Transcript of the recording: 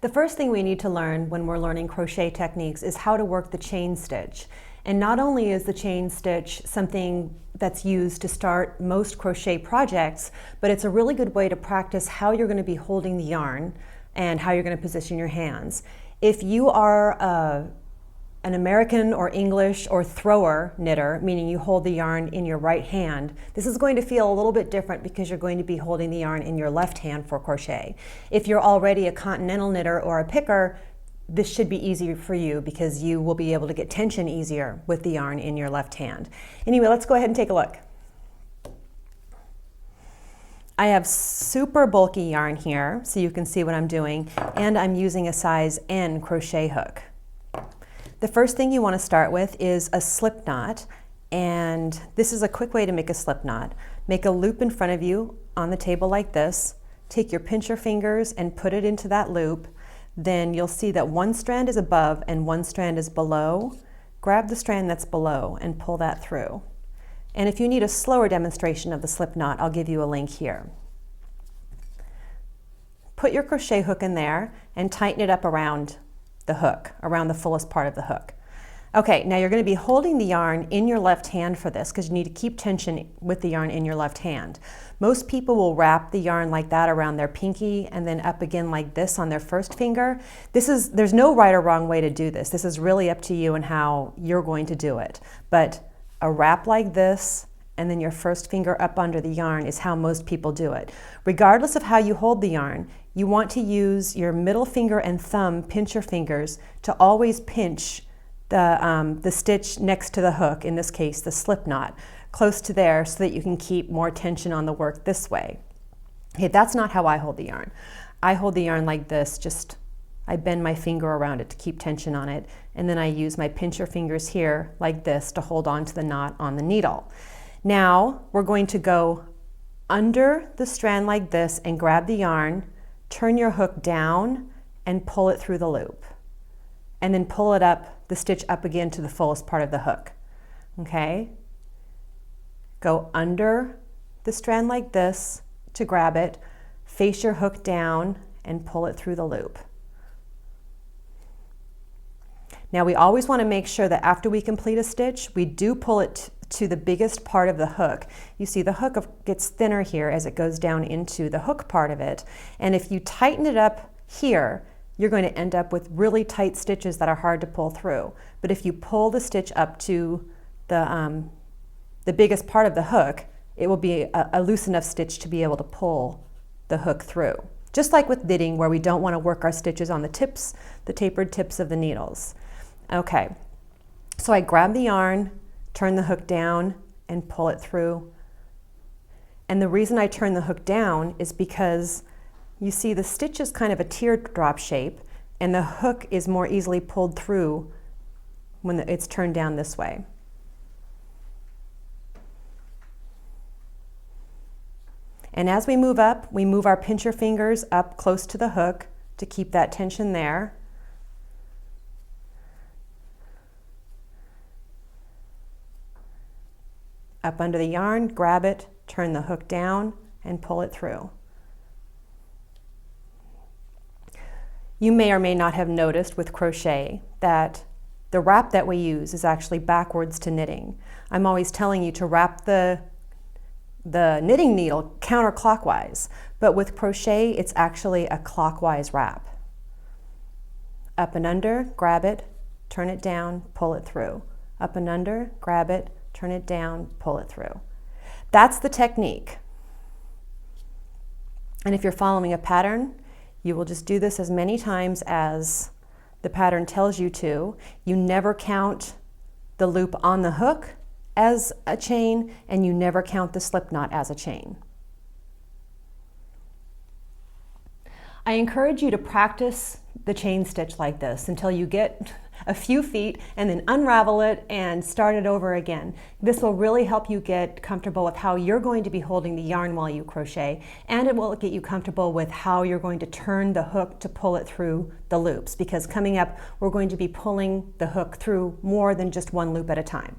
The first thing we need to learn when we're learning crochet techniques is how to work the chain stitch. And not only is the chain stitch something that's used to start most crochet projects, but it's a really good way to practice how you're going to be holding the yarn and how you're going to position your hands. If you are an American or English or thrower knitter, meaning you hold the yarn in your right hand, this is going to feel a little bit different because you're going to be holding the yarn in your left hand for crochet. If you're already a continental knitter or a picker, this should be easy for you because you will be able to get tension easier with the yarn in your left hand. Anyway, let's go ahead and take a look. I have super bulky yarn here, so you can see what I'm doing, and I'm using a size N crochet hook. The first thing you want to start with is a slip knot, and this is a quick way to make a slip knot. Make a loop in front of you on the table like this, take your pincher fingers and put it into that loop. Then you'll see that one strand is above and one strand is below. Grab the strand that's below and pull that through. And if you need a slower demonstration of the slip knot, I'll give you a link here. Put your crochet hook in there and tighten it up around the hook, around the fullest part of the hook. Okay, now you're going to be holding the yarn in your left hand for this because you need to keep tension with the yarn in your left hand. Most people will wrap the yarn like that around their pinky and then up again like this on their first finger. There's no right or wrong way to do this. This is really up to you and how you're going to do it. But a wrap like this and then your first finger up under the yarn is how most people do it. Regardless of how you hold the yarn, you want to use your middle finger and thumb pincher fingers to always pinch the stitch next to the hook, in this case the slip knot, close to there so that you can keep more tension on the work this way. Okay, that's not how I hold the yarn. I hold the yarn like this, I bend my finger around it to keep tension on it, and then I use my pincher fingers here like this to hold on to the knot on the needle. Now we're going to go under the strand like this and grab the yarn, turn your hook down and pull it through the loop. And then pull it up, the stitch up again to the fullest part of the hook. Okay? Go under the strand like this to grab it, face your hook down and pull it through the loop. Now we always want to make sure that after we complete a stitch, we do pull it to the biggest part of the hook. You see the hook gets thinner here as it goes down into the hook part of it. And if you tighten it up here, you're going to end up with really tight stitches that are hard to pull through. But if you pull the stitch up to the biggest part of the hook, it will be a loose enough stitch to be able to pull the hook through. Just like with knitting, where we don't want to work our stitches on the tips, the tapered tips of the needles. Okay, so I grab the yarn, turn the hook down and pull it through. And the reason I turn the hook down is because you see the stitch is kind of a teardrop shape and the hook is more easily pulled through when it's turned down this way. And as we move up, we move our pincher fingers up close to the hook to keep that tension there. Up under the yarn, grab it, turn the hook down, and pull it through. You may or may not have noticed with crochet that the wrap that we use is actually backwards to knitting. I'm always telling you to wrap the knitting needle counterclockwise, but with crochet it's actually a clockwise wrap. Up and under, grab it, turn it down, pull it through. Up and under, grab it, turn it down, pull it through. That's the technique. And if you're following a pattern, you will just do this as many times as the pattern tells you to. You never count the loop on the hook as a chain, and you never count the slip knot as a chain. I encourage you to practice the chain stitch like this until you get a few feet and then unravel it and start it over again. This will really help you get comfortable with how you're going to be holding the yarn while you crochet, and it will get you comfortable with how you're going to turn the hook to pull it through the loops, because coming up we're going to be pulling the hook through more than just one loop at a time.